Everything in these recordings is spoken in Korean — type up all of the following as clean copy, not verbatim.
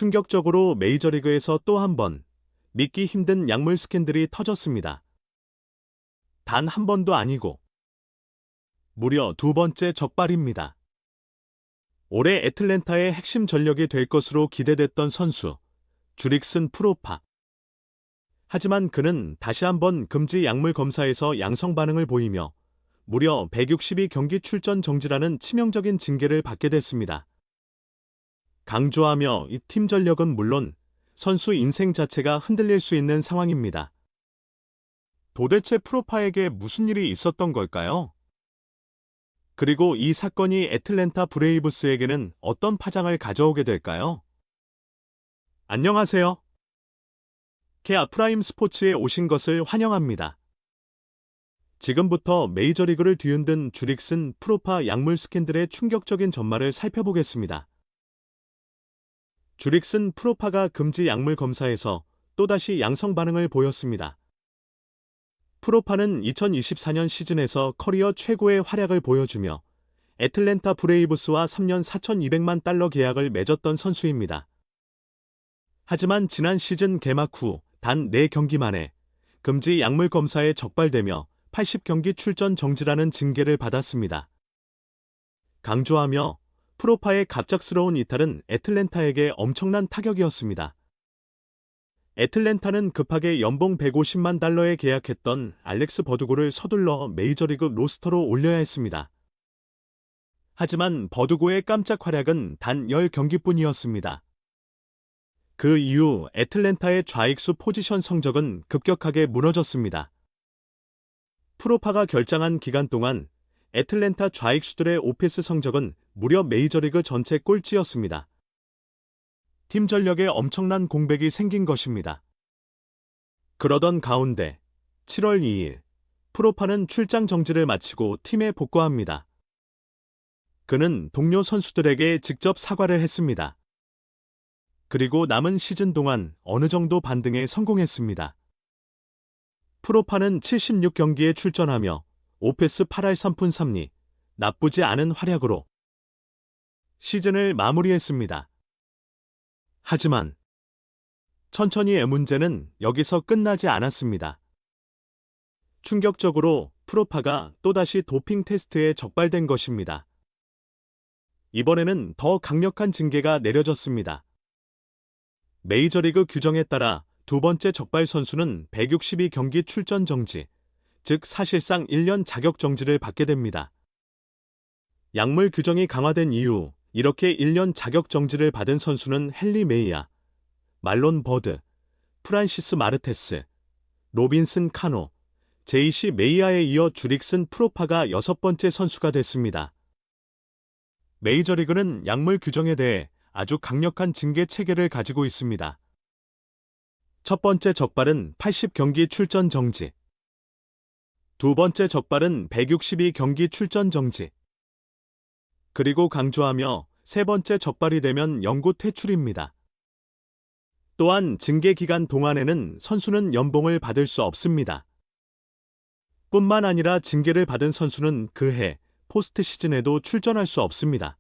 충격적으로 메이저리그에서 또 한 번 믿기 힘든 약물 스캔들이 터졌습니다. 단 한 번도 아니고 무려 두 번째 적발입니다. 올해 애틀랜타의 핵심 전력이 될 것으로 기대됐던 선수 주릭슨 프로파. 하지만 그는 다시 한번 금지 약물 검사에서 양성 반응을 보이며 무려 162경기 출전 정지라는 치명적인 징계를 받게 됐습니다. 강조하며 이 팀 전력은 물론 선수 인생 자체가 흔들릴 수 있는 상황입니다. 도대체 프로파에게 무슨 일이 있었던 걸까요? 그리고 이 사건이 애틀랜타 브레이브스에게는 어떤 파장을 가져오게 될까요? 안녕하세요. 케아 프라임 스포츠에 오신 것을 환영합니다. 지금부터 메이저리그를 뒤흔든 주릭슨 프로파 약물 스캔들의 충격적인 전말을 살펴보겠습니다. 주릭슨 프로파가 금지 약물 검사에서 또다시 양성 반응을 보였습니다. 프로파는 2024년 시즌에서 커리어 최고의 활약을 보여주며 애틀랜타 브레이브스와 3년 4,200만 달러 계약을 맺었던 선수입니다. 하지만 지난 시즌 개막 후 단 4경기 만에 금지 약물 검사에 적발되며 80경기 출전 정지라는 징계를 받았습니다. 강조하며 프로파의 갑작스러운 이탈은 애틀랜타에게 엄청난 타격이었습니다. 애틀랜타는 급하게 연봉 150만 달러에 계약했던 알렉스 버두고를 서둘러 메이저리그 로스터로 올려야 했습니다. 하지만 버두고의 깜짝 활약은 단 10경기뿐이었습니다. 그 이후 애틀랜타의 좌익수 포지션 성적은 급격하게 무너졌습니다. 프로파가 결장한 기간 동안 애틀랜타 좌익수들의 오페스 성적은 무려 메이저리그 전체 꼴찌였습니다. 팀 전력에 엄청난 공백이 생긴 것입니다. 그러던 가운데 7월 2일 프로파는 출장 정지를 마치고 팀에 복귀합니다. 그는 동료 선수들에게 직접 사과를 했습니다. 그리고 남은 시즌 동안 어느 정도 반등에 성공했습니다. 프로파는 76경기에 출전하며 5패스 8할 3푼 3리, 나쁘지 않은 활약으로 시즌을 마무리했습니다. 하지만 천천히의 문제는 여기서 끝나지 않았습니다. 충격적으로 프로파가 또다시 도핑 테스트에 적발된 것입니다. 이번에는 더 강력한 징계가 내려졌습니다. 메이저리그 규정에 따라 두 번째 적발 선수는 162경기 출전 정지, 즉 사실상 1년 자격 정지를 받게 됩니다. 약물 규정이 강화된 이후 이렇게 1년 자격 정지를 받은 선수는 헨리 메이야, 말론 버드, 프란시스 마르테스, 로빈슨 카노, 제이시 메이야에 이어 주릭슨 프로파가 6번째 선수가 됐습니다. 메이저리그는 약물 규정에 대해 아주 강력한 징계 체계를 가지고 있습니다. 첫 번째 적발은 80경기 출전 정지. 두 번째 적발은 162경기 출전 정지. 그리고 강조하며 세 번째 적발이 되면 영구 퇴출입니다. 또한 징계 기간 동안에는 선수는 연봉을 받을 수 없습니다. 뿐만 아니라 징계를 받은 선수는 그해 포스트 시즌에도 출전할 수 없습니다.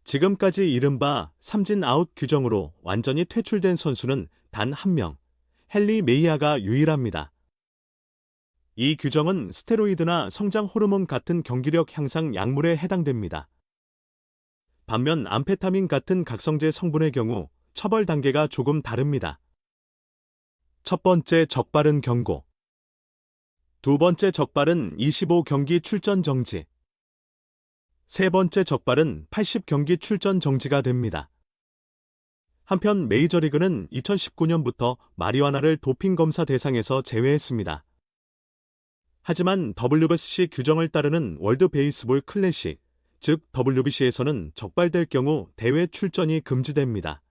지금까지 이른바 삼진 아웃 규정으로 완전히 퇴출된 선수는 단 한 명, 헨리 메이야가 유일합니다. 이 규정은 스테로이드나 성장 호르몬 같은 경기력 향상 약물에 해당됩니다. 반면 암페타민 같은 각성제 성분의 경우 처벌 단계가 조금 다릅니다. 첫 번째 적발은 경고. 두 번째 적발은 25경기 출전 정지. 세 번째 적발은 80경기 출전 정지가 됩니다. 한편 메이저리그는 2019년부터 마리화나를 도핑 검사 대상에서 제외했습니다. 하지만 WBC 규정을 따르는 월드 베이스볼 클래식, 즉 WBC에서는 적발될 경우 대회 출전이 금지됩니다.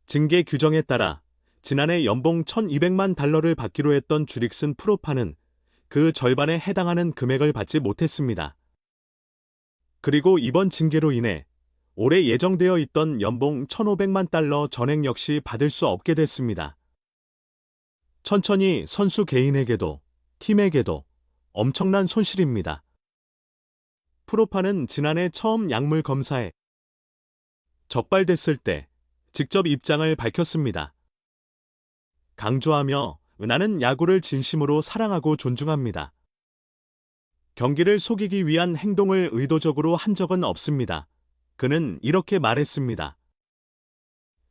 징계 규정에 따라 지난해 연봉 1,200만 달러를 받기로 했던 주릭슨 프로파는 그 절반에 해당하는 금액을 받지 못했습니다. 그리고 이번 징계로 인해 올해 예정되어 있던 연봉 1,500만 달러 전액 역시 받을 수 없게 됐습니다. 천천히 선수 개인에게도 팀에게도 엄청난 손실입니다. 프로파는 지난해 처음 약물 검사에 적발됐을 때 직접 입장을 밝혔습니다. 강조하며 나는 야구를 진심으로 사랑하고 존중합니다. 경기를 속이기 위한 행동을 의도적으로 한 적은 없습니다. 그는 이렇게 말했습니다.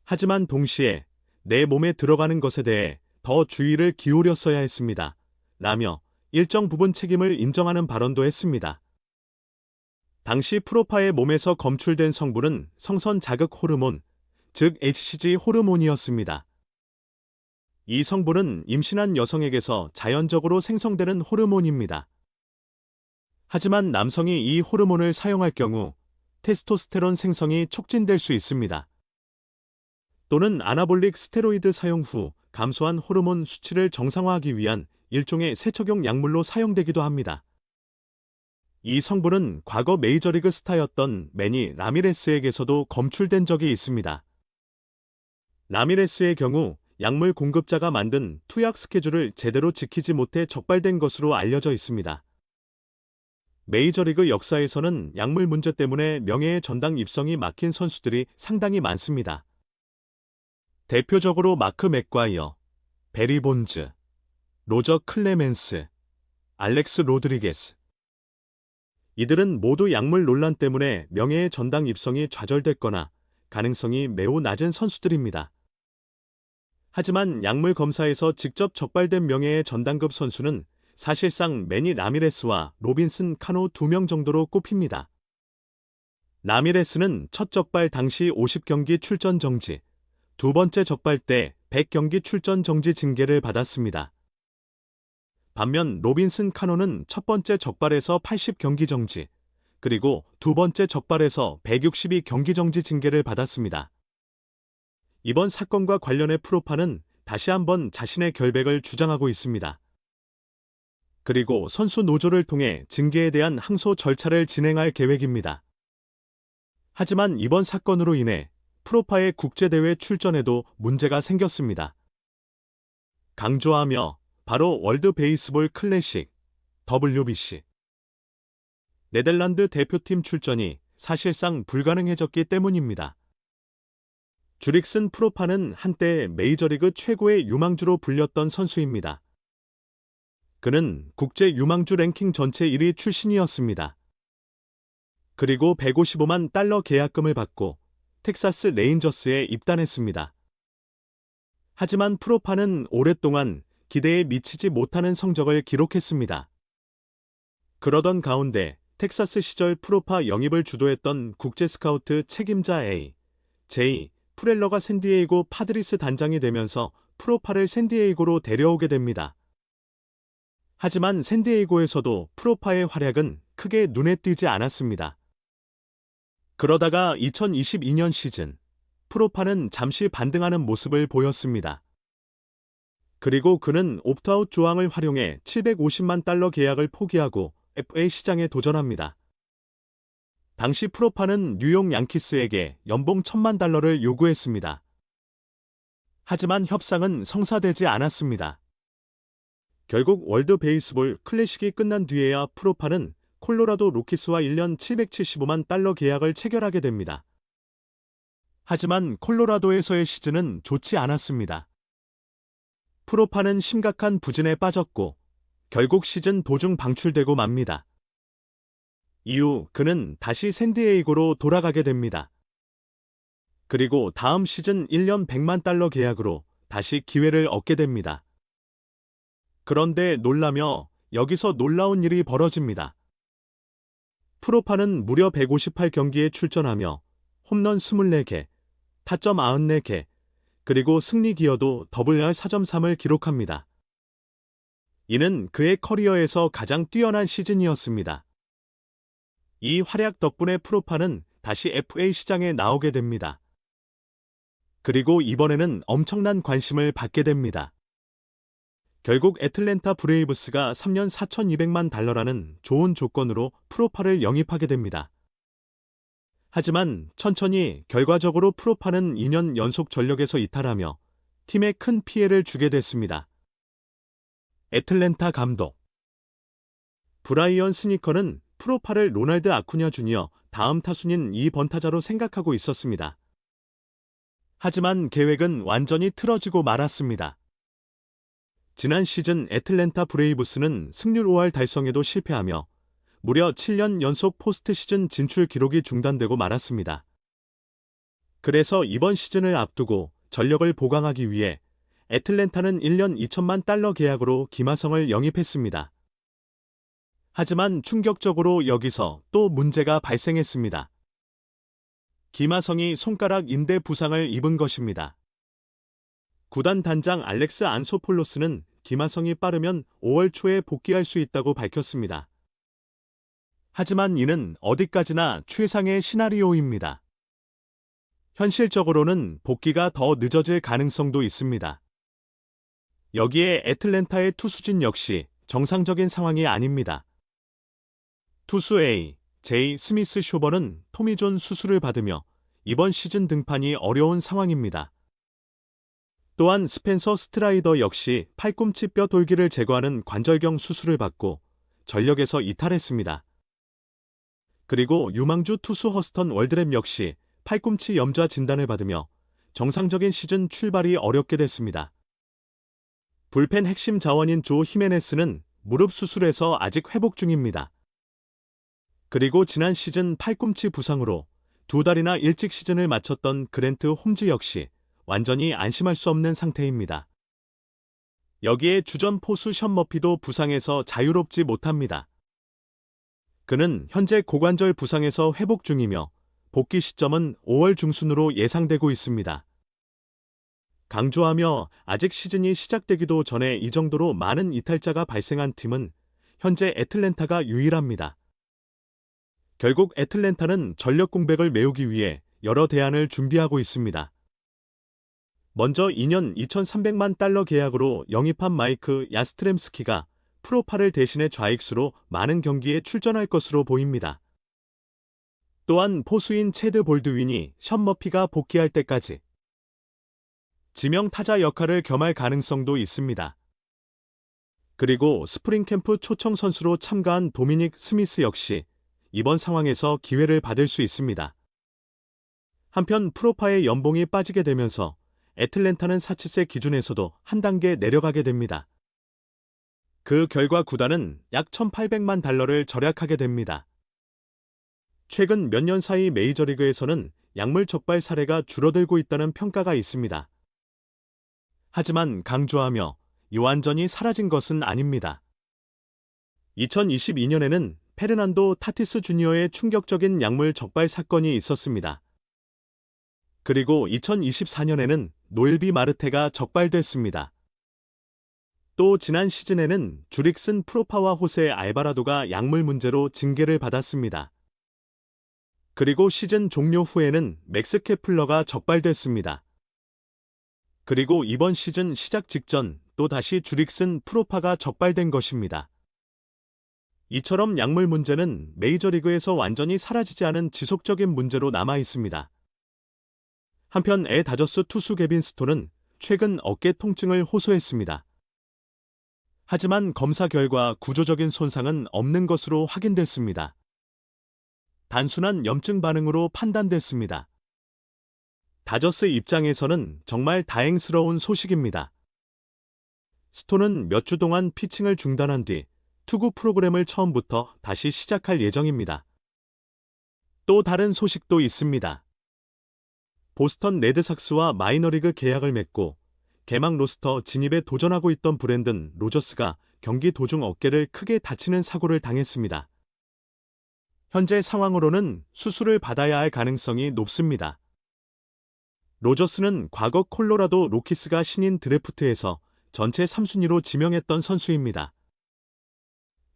하지만 동시에 내 몸에 들어가는 것에 대해 더 주의를 기울였어야 했습니다. 라며 일정 부분 책임을 인정하는 발언도 했습니다. 당시 프로파의 몸에서 검출된 성분은 성선 자극 호르몬, 즉 HCG 호르몬이었습니다. 이 성분은 임신한 여성에게서 자연적으로 생성되는 호르몬입니다. 하지만 남성이 이 호르몬을 사용할 경우 테스토스테론 생성이 촉진될 수 있습니다. 또는 아나볼릭 스테로이드 사용 후 감소한 호르몬 수치를 정상화하기 위한 일종의 세척용 약물로 사용되기도 합니다. 이 성분은 과거 메이저리그 스타였던 매니 라미레스에게서도 검출된 적이 있습니다. 라미레스의 경우 약물 공급자가 만든 투약 스케줄을 제대로 지키지 못해 적발된 것으로 알려져 있습니다. 메이저리그 역사에서는 약물 문제 때문에 명예의 전당 입성이 막힌 선수들이 상당히 많습니다. 대표적으로 마크 맥과이어, 베리 본즈, 로저 클레멘스, 알렉스 로드리게스. 이들은 모두 약물 논란 때문에 명예의 전당 입성이 좌절됐거나 가능성이 매우 낮은 선수들입니다. 하지만 약물 검사에서 직접 적발된 명예의 전당급 선수는 사실상 매니 라미레스와 로빈슨 카노 2명 정도로 꼽힙니다. 라미레스는 첫 적발 당시 50경기 출전 정지, 두 번째 적발 때 100경기 출전 정지 징계를 받았습니다. 반면 로빈슨 카노는 첫 번째 적발에서 80경기 정지, 그리고 두 번째 적발에서 162경기 정지 징계를 받았습니다. 이번 사건과 관련해 프로파는 다시 한번 자신의 결백을 주장하고 있습니다. 그리고 선수 노조를 통해 징계에 대한 항소 절차를 진행할 계획입니다. 하지만 이번 사건으로 인해 프로파의 국제대회 출전에도 문제가 생겼습니다. 강조하며 바로 월드 베이스볼 클래식, WBC. 네덜란드 대표팀 출전이 사실상 불가능해졌기 때문입니다. 주릭슨 프로파는 한때 메이저리그 최고의 유망주로 불렸던 선수입니다. 그는 국제 유망주 랭킹 전체 1위 출신이었습니다. 그리고 $155만 계약금을 받고 텍사스 레인저스에 입단했습니다. 하지만 프로파는 오랫동안 기대에 미치지 못하는 성적을 기록했습니다. 그러던 가운데 텍사스 시절 프로파 영입을 주도했던 국제 스카우트 책임자 J. 프렐러가 샌디에이고 파드리스 단장이 되면서 프로파를 샌디에이고로 데려오게 됩니다. 하지만 샌디에이고에서도 프로파의 활약은 크게 눈에 띄지 않았습니다. 그러다가 2022년 시즌, 프로파는 잠시 반등하는 모습을 보였습니다. 그리고 그는 옵트아웃 조항을 활용해 $750만 계약을 포기하고 FA 시장에 도전합니다. 당시 프로파는 뉴욕 양키스에게 연봉 $1,000만 요구했습니다. 하지만 협상은 성사되지 않았습니다. 결국 월드 베이스볼 클래식이 끝난 뒤에야 프로파는 콜로라도 로키스와 1년 $775만 계약을 체결하게 됩니다. 하지만 콜로라도에서의 시즌은 좋지 않았습니다. 프로파는 심각한 부진에 빠졌고 결국 시즌 도중 방출되고 맙니다. 이후 그는 다시 샌디에이고로 돌아가게 됩니다. 그리고 다음 시즌 1년 $100만 계약으로 다시 기회를 얻게 됩니다. 그런데 놀라며 여기서 놀라운 일이 벌어집니다. 프로파는 무려 158경기에 출전하며 홈런 24개, 타점 94개, 그리고 승리 기여도 WR 4.3을 기록합니다. 이는 그의 커리어에서 가장 뛰어난 시즌이었습니다. 이 활약 덕분에 프로파는 다시 FA 시장에 나오게 됩니다. 그리고 이번에는 엄청난 관심을 받게 됩니다. 결국 애틀랜타 브레이브스가 3년 $4,200만 좋은 조건으로 프로파를 영입하게 됩니다. 하지만 천천히 결과적으로 프로파는 2년 연속 전력에서 이탈하며 팀에 큰 피해를 주게 됐습니다. 애틀랜타 감독 브라이언 스니커는 프로파를 로날드 아쿠냐 주니어 다음 타순인 2번 타자로 생각하고 있었습니다. 하지만 계획은 완전히 틀어지고 말았습니다. 지난 시즌 애틀랜타 브레이브스는 승률 5할 달성에도 실패하며 무려 7년 연속 포스트 시즌 진출 기록이 중단되고 말았습니다. 그래서 이번 시즌을 앞두고 전력을 보강하기 위해 애틀랜타는 1년 2천만 달러 계약으로 김하성을 영입했습니다. 하지만 충격적으로 여기서 또 문제가 발생했습니다. 김하성이 손가락 인대 부상을 입은 것입니다. 구단 단장 알렉스 안소폴로스는 김하성이 빠르면 5월 초에 복귀할 수 있다고 밝혔습니다. 하지만 이는 어디까지나 최상의 시나리오입니다. 현실적으로는 복귀가 더 늦어질 가능성도 있습니다. 여기에 애틀랜타의 투수진 역시 정상적인 상황이 아닙니다. 투수 A, 제이 스미스 쇼버는 토미존 수술을 받으며 이번 시즌 등판이 어려운 상황입니다. 또한 스펜서 스트라이더 역시 팔꿈치 뼈 돌기를 제거하는 관절경 수술을 받고 전력에서 이탈했습니다. 그리고 유망주 투수 허스턴 월드랩 역시 팔꿈치 염좌 진단을 받으며 정상적인 시즌 출발이 어렵게 됐습니다. 불펜 핵심 자원인 조 히메네스는 무릎 수술에서 아직 회복 중입니다. 그리고 지난 시즌 팔꿈치 부상으로 2달이나 일찍 시즌을 마쳤던 그랜트 홈즈 역시 완전히 안심할 수 없는 상태입니다. 여기에 주전 포수 션 머피도 부상에서 자유롭지 못합니다. 그는 현재 고관절 부상에서 회복 중이며 복귀 시점은 5월 중순으로 예상되고 있습니다. 강조하며 아직 시즌이 시작되기도 전에 이 정도로 많은 이탈자가 발생한 팀은 현재 애틀랜타가 유일합니다. 결국 애틀랜타는 전력 공백을 메우기 위해 여러 대안을 준비하고 있습니다. 먼저 2년 2,300만 달러 계약으로 영입한 마이크 야스트렘스키가 프로파를 대신해 좌익수로 많은 경기에 출전할 것으로 보입니다. 또한 포수인 체드 볼드윈이 션 머피가 복귀할 때까지 지명 타자 역할을 겸할 가능성도 있습니다. 그리고 스프링 캠프 초청 선수로 참가한 도미닉 스미스 역시 이번 상황에서 기회를 받을 수 있습니다. 한편 프로파의 연봉이 빠지게 되면서 애틀랜타는 사치세 기준에서도 한 단계 내려가게 됩니다. 그 결과 구단은 약 1,800만 달러를 절약하게 됩니다. 최근 몇 년 사이 메이저리그에서는 약물 적발 사례가 줄어들고 있다는 평가가 있습니다. 하지만 강조하며 이 완전히 사라진 것은 아닙니다. 2022년에는 페르난도 타티스 주니어의 충격적인 약물 적발 사건이 있었습니다. 그리고 2024년에는 노엘비 마르테가 적발됐습니다. 또 지난 시즌에는 주릭슨 프로파와 호세 알바라도가 약물 문제로 징계를 받았습니다. 그리고 시즌 종료 후에는 맥스 케플러가 적발됐습니다. 그리고 이번 시즌 시작 직전 또다시 주릭슨 프로파가 적발된 것입니다. 이처럼 약물 문제는 메이저리그에서 완전히 사라지지 않은 지속적인 문제로 남아 있습니다. 한편 다저스 투수 개빈 스톤은 최근 어깨 통증을 호소했습니다. 하지만 검사 결과 구조적인 손상은 없는 것으로 확인됐습니다. 단순한 염증 반응으로 판단됐습니다. 다저스 입장에서는 정말 다행스러운 소식입니다. 스톤은 몇 주 동안 피칭을 중단한 뒤 투구 프로그램을 처음부터 다시 시작할 예정입니다. 또 다른 소식도 있습니다. 보스턴 레드삭스와 마이너리그 계약을 맺고 개막 로스터 진입에 도전하고 있던 브랜든 로저스가 경기 도중 어깨를 크게 다치는 사고를 당했습니다. 현재 상황으로는 수술을 받아야 할 가능성이 높습니다. 로저스는 과거 콜로라도 로키스가 신인 드래프트에서 전체 3순위로 지명했던 선수입니다.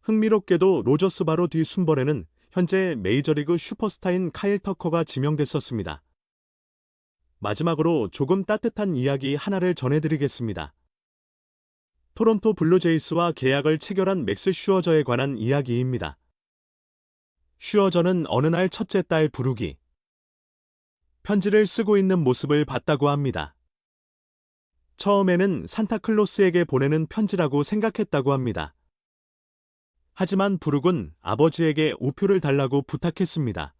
흥미롭게도 로저스 바로 뒤 순번에는 현재 메이저리그 슈퍼스타인 카일 터커가 지명됐었습니다. 마지막으로 조금 따뜻한 이야기 하나를 전해드리겠습니다. 토론토 블루제이스와 계약을 체결한 맥스 슈어저에 관한 이야기입니다. 슈어저는 어느 날 첫째 딸 부르기 편지를 쓰고 있는 모습을 봤다고 합니다. 처음에는 산타클로스에게 보내는 편지라고 생각했다고 합니다. 하지만 부룩은 아버지에게 우표를 달라고 부탁했습니다.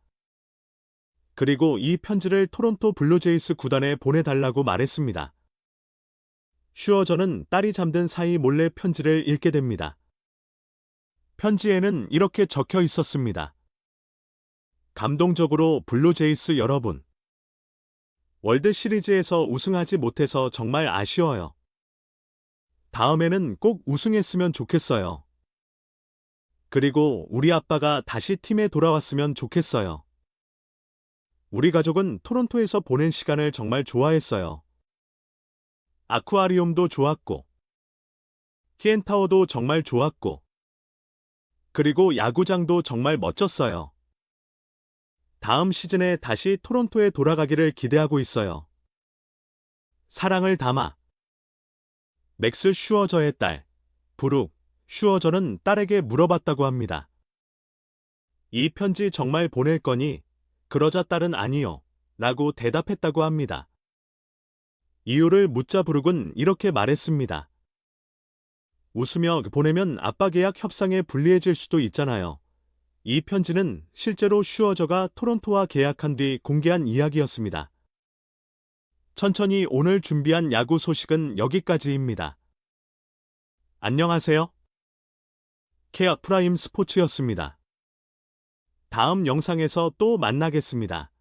그리고 이 편지를 토론토 블루제이스 구단에 보내달라고 말했습니다. 슈어저는 딸이 잠든 사이 몰래 편지를 읽게 됩니다. 편지에는 이렇게 적혀 있었습니다. 감동적으로 블루제이스 여러분. 월드 시리즈에서 우승하지 못해서 정말 아쉬워요. 다음에는 꼭 우승했으면 좋겠어요. 그리고 우리 아빠가 다시 팀에 돌아왔으면 좋겠어요. 우리 가족은 토론토에서 보낸 시간을 정말 좋아했어요. 아쿠아리움도 좋았고, 히엔타워도 정말 좋았고, 그리고 야구장도 정말 멋졌어요. 다음 시즌에 다시 토론토에 돌아가기를 기대하고 있어요. 사랑을 담아. 맥스 슈어저의 딸, 브룩 슈어저는 딸에게 물어봤다고 합니다. 이 편지 정말 보낼 거니? 그러자 딸은 아니요. 라고 대답했다고 합니다. 이유를 묻자 브룩은 이렇게 말했습니다. 웃으며 보내면 아빠 계약 협상에 불리해질 수도 있잖아요. 이 편지는 실제로 슈어저가 토론토와 계약한 뒤 공개한 이야기였습니다. 천천히 오늘 준비한 야구 소식은 여기까지입니다. 안녕하세요. 케어 프라임 스포츠였습니다. 다음 영상에서 또 만나겠습니다.